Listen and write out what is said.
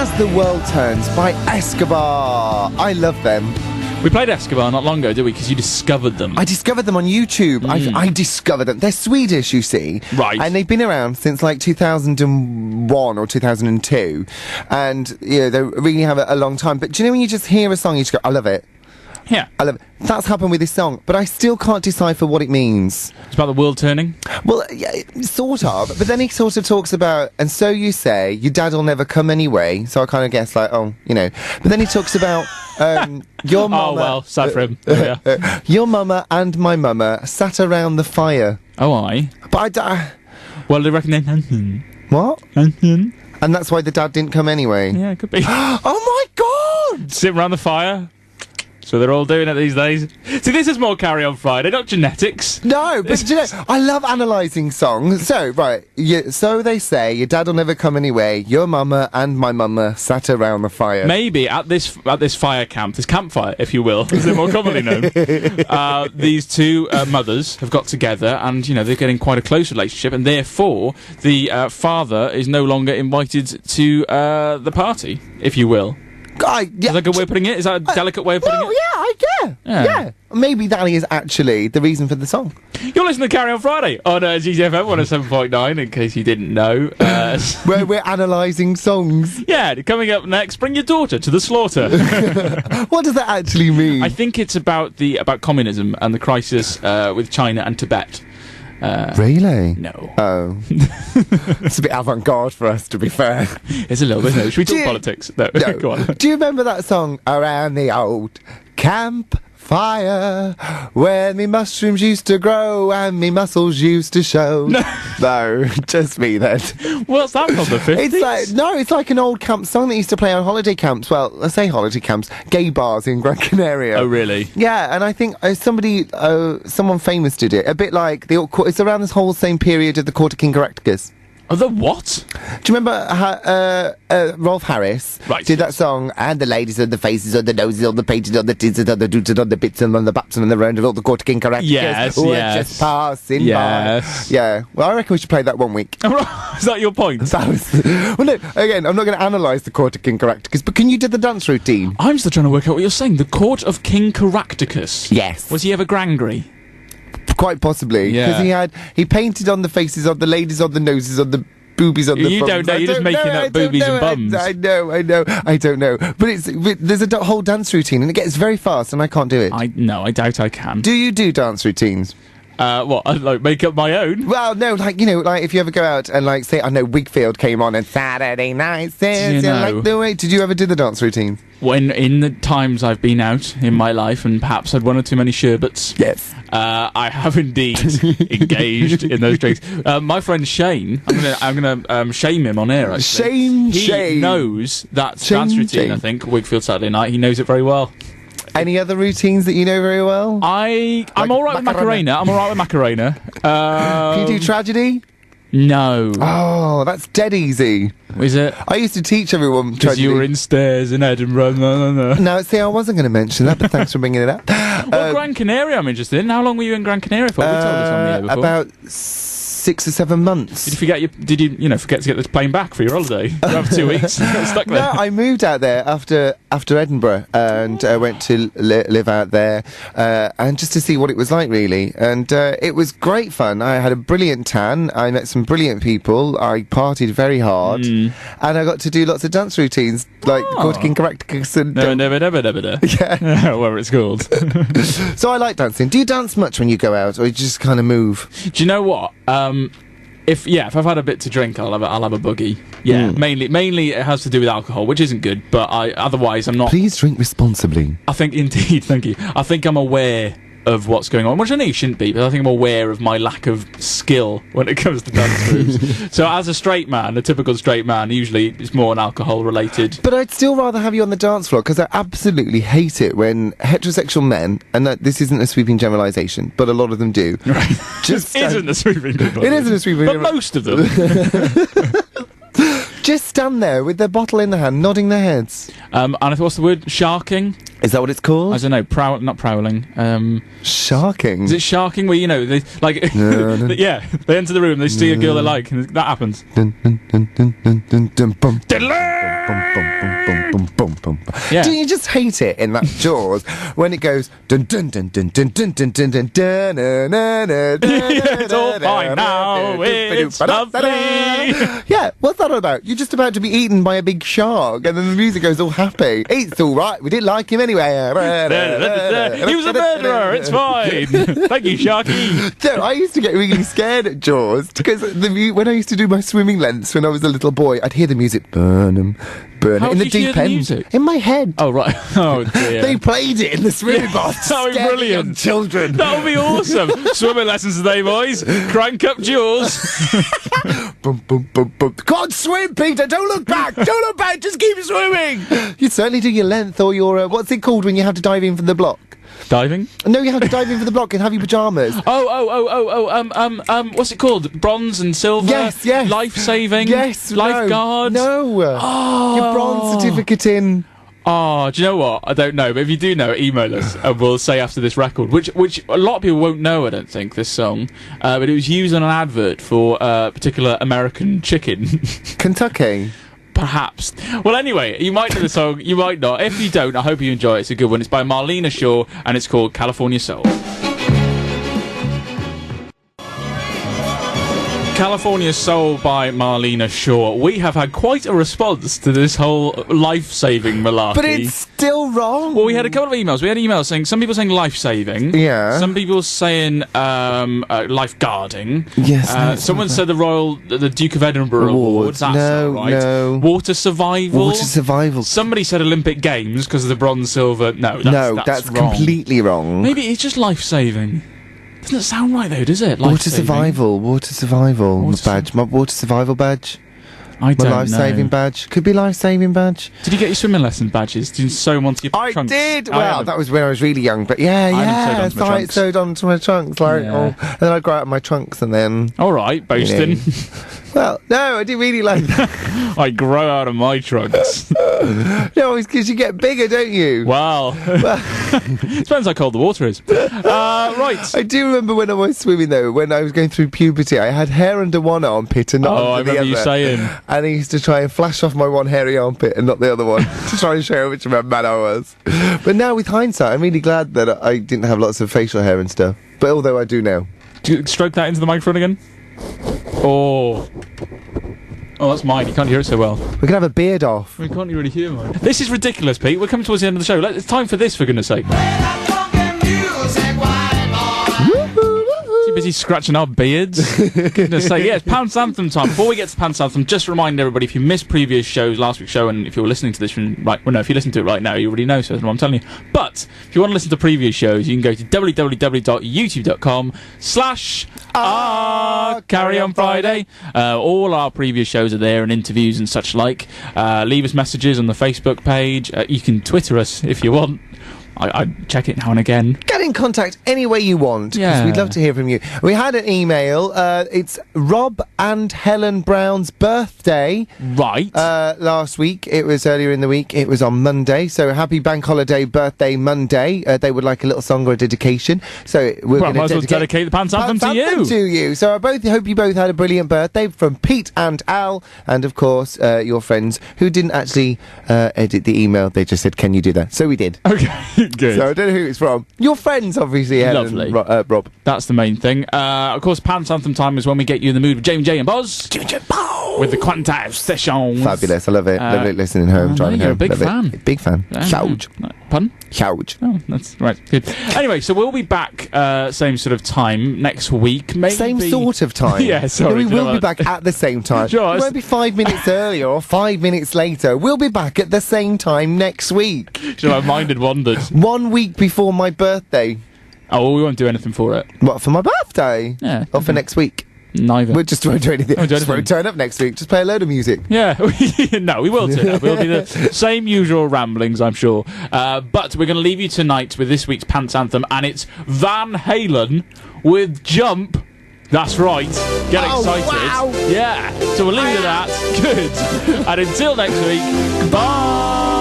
As the World Turns by Escobar. I love them. We played Escobar not long ago, did we? Because you discovered them. I discovered them on YouTube. I discovered them. They're Swedish, you see. Right. And they've been around since like 2001 or 2002. And, yeah, they really have a long time. But do you know when you just hear a song, you just go, I love it. Yeah. I love it. That's happened with this song, but I still can't decipher what it means. It's about the world turning? Well, yeah, sort of. But then he sort of talks about, and so you say, your dad'll never come anyway. So I kind of guess, like, oh, you know. But then he talks about your mama... Oh, well, sad for him. Your mama and my mama sat around the fire. Oh, aye. But Well, they reckon they... What? And that's why the dad didn't come anyway? Yeah, it could be. Oh, my God! Sit around the fire. So they're all doing it these days. See, this is more Carry On Friday, not genetics. No, but do you know, I love analysing songs. So, right, so they say, your dad'll never come anyway, your mama and my mama sat around the fire. Maybe at this fire camp, this campfire, if you will, as they're more commonly known, these two mothers have got together and, you know, they're getting quite a close relationship, and therefore the father is no longer invited to the party, if you will. Yeah. Is that a good way of putting it? Is that a delicate way of putting it? Yeah. Maybe that is actually the reason for the song. You're listening to Carry On Friday on GTFM 107.9, in case you didn't know. Where we're analysing songs. Yeah, coming up next, bring your daughter to the slaughter. What does that actually mean? I think it's about communism and the crisis with China and Tibet. Really? No. Oh. It's a bit avant-garde for us, to be fair. It's a little bit. No. Should we talk politics? No. Go on. Do you remember that song, Around the Old Campfire, where me mushrooms used to grow and me muscles used to show? No, just me then. What's that from the 50s? It's like an old camp song that used to play on holiday camps. Well, let's say holiday camps, gay bars in Gran Canaria. Oh, really? Yeah, and I think someone famous did it. A bit like it's around this whole same period of the Court of King Caractacus. Oh, the what? Do you remember how Rolf Harris did that song? And the ladies and the faces and the noses on the pages on the tits and on the doots and on the bits and on the baps and on the round of all the Court of King Caractacus. Yes, just passing by. Yeah. Well, I reckon we should play that one week. Is that your point? Well, no, again, I'm not going to analyse the Court of King Caractacus, but can you do the dance routine? I'm still trying to work out what you're saying. The Court of King Caractacus. Yes. Was he ever Grangry? Quite possibly, because he painted on the faces of the ladies, on the noses, on the boobies, on the bums. You don't know, you're just making up boobies and bums. I don't know. But there's a whole dance routine, and it gets very fast, and I can't do it. I doubt I can. Do you do dance routines? What? I'd like make up my own? Well, no, like, you know, like if you ever go out and like say, I know Wigfield came on and Saturday night says like the way. Did you ever do the dance routine? When in the times I've been out in my life and perhaps had one or too many sherbets. Yes. I have indeed engaged in those drinks. My friend Shane, I'm gonna shame him on air. Actually, he knows that dance routine. I think Wigfield Saturday Night. He knows it very well. Any other routines that you know very well? I'm all right with Macarena. Can you do Tragedy? No. Oh, that's dead easy. Is it? I used to teach everyone Tragedy. Because you were in Stairs in Edinburgh. No, see, I wasn't going to mention that, but thanks for bringing it up. Well, Gran Canaria I'm interested in. How long were you in Gran Canaria for? We told us on the air before. About 6 or 7 months. Did you forget to get the plane back for your holiday? You have 2 weeks. Stuck there. No, I moved out there after Edinburgh and went to live out there and just to see what it was like, really. And it was great fun. I had a brilliant tan. I met some brilliant people. I partied very hard, and I got to do lots of dance routines like Court of King Caractacus and never. Yeah, whatever it's called. So I like dancing. Do you dance much when you go out, or you just kind of move? Do you know what? If I've had a bit to drink, I'll have a boogie. Yeah, mainly it has to do with alcohol, which isn't good. But otherwise I'm not. Please drink responsibly. I think indeed, thank you. I think I'm aware of what's going on, which I know you shouldn't be, but I think I'm aware of my lack of skill when it comes to dance moves. So as a straight man, a typical straight man, usually it's more an alcohol related. But I'd still rather have you on the dance floor, because I absolutely hate it when heterosexual men, and this isn't a sweeping generalisation, but a lot of them do. Right. Just isn't a sweeping generalisation. It isn't a sweeping generalisation. But most of them. just stand there with their bottle in their hand, nodding their heads. And what's the word? Sharking? Is that what it's called? I don't know. Not prowling. Sharking? Is it sharking where, they, like... yeah, they enter the room, they see a girl they like, and that happens. Yeah. Do you just hate it in that Jaws when it goes dun dun dun dun dun dun dun dun dun dun It's all fine now, it's lovely. Yeah, what's that all about? You're just about to be eaten by a big shark, and then the music goes all happy. It's all right. We didn't like him anyway. He was a murderer. It's fine. Thank you, Sharky. So I used to get really scared at Jaws because when I used to do my swimming lengths when I was a little boy, I'd hear the music burn 'em in the deep end. Music? In my head. Oh right. Oh dear. They played it in the swimming bath. That would be brilliant. Young children. That would be awesome. Swimming lessons today, boys. Crank up Jaws. Boom, boom, boom, boom. God, swim, Peter. Don't look back. Don't look back. Just keep swimming. You certainly do your length or your what's it called when you have to dive in from the block? Diving? No, you have to dive in for the block and have your pyjamas. What's it called? Bronze and silver? Yes. Life-saving? Yes. Lifeguard? No. Oh. Your bronze certificate in... Oh, do you know what? I don't know, but if you do know, email us and we'll say after this record, which a lot of people won't know, I don't think, this song, but it was used on an advert for a particular American chicken. Kentucky. Perhaps. Well, anyway, you might know the song, you might not. If you don't, I hope you enjoy it. It's a good one. It's by Marlena Shaw, and it's called California Soul. California Soul by Marlena Shaw. We have had quite a response to this whole life-saving malarkey. But it's still wrong. Well, we had a couple of emails. We had emails saying, some people saying life-saving. Yeah. Some people saying life-guarding. Yes. Someone said the Duke of Edinburgh Awards. That's no, not right. No. Water survival. Water survival. Somebody said Olympic Games because of the bronze, silver. No, that's wrong. Completely wrong. Maybe it's just life-saving. Doesn't it sound right though, does it? Water survival badge. My water survival badge. I don't know. My life-saving badge. Could be life-saving badge. Did you get your swimming lesson badges? Did you sew them onto your trunks? I did! Well, that was when I was really young, but I sewed onto my trunks. And then I'd grow out my trunks and then... Alright, boasting. Well, no, I didn't really like that. I grow out of my trunks. No, it's because you get bigger, don't you? Well, depends how cold the water is. Right. I do remember when I was swimming, though, when I was going through puberty, I had hair under one armpit and not under the other. I remember you saying. And I used to try and flash off my one hairy armpit and not the other one to try and show which of a man I was. But now, with hindsight, I'm really glad that I didn't have lots of facial hair and stuff. But although I do now. Do you stroke that into the microphone again? Oh, that's mine. You can't hear it so well. We can have a beard off. We can't really hear mine. This is ridiculous, Pete. We're coming towards the end of the show. It's time for this, for goodness sake. Too busy scratching our beards. Goodness sake. Yeah, it's Pants Anthem time. Before we get to Pants Anthem, just remind everybody, if you missed previous shows, last week's show, and if you're listening to this from if you listen to it right now, you already know, so that's what I'm telling you. But if you want to listen to previous shows, you can go to www.youtube.com/Carry On Friday. All our previous shows are there, and interviews and such like. Leave us messages on the Facebook page. You can Twitter us if you want. I check it now and again. Get in contact any way you want, because we'd love to hear from you. We had an email. It's Rob and Helen Brown's birthday. Right. Last week. It was earlier in the week. It was on Monday. So happy bank holiday birthday Monday. They would like a little song or a dedication. So we're going to dedicate the Pants Anthem to you. So I hope you both had a brilliant birthday from Pete and Al, and of course your friends who didn't actually edit the email. They just said, "Can you do that?" So we did. Okay. Good. So I don't know who it's from. Your friends, obviously, Helen. Lovely. Rob. That's the main thing. Of course, Pants Anthem time is when we get you in the mood with Jamie J and Buzz. With the Quantile Sessions. Fabulous. I love it. Love it listening home, driving home. You're a big fan. Big fan. Huge. Pardon? Huge. Oh, that's right. Good. Anyway, so we'll be back same sort of time next week. Maybe. Same sort of time? Yeah, sorry. No, we will be back at the same time. Sure, it won't be 5 minutes earlier or 5 minutes later. We'll be back at the same time next week. So my mind had wandered. 1 week before my birthday. Oh, well, we won't do anything for it. What, for my birthday? Yeah. Or for next week? Neither. We just won't do anything. Just won't turn up next week. Just play a load of music. Yeah. No, we will turn up. We'll be the same usual ramblings, I'm sure. But we're going to leave you tonight with this week's Pants Anthem, and it's Van Halen with Jump That's right. Get excited. Wow. Yeah. So we'll leave it at that. Good. And until next week, bye.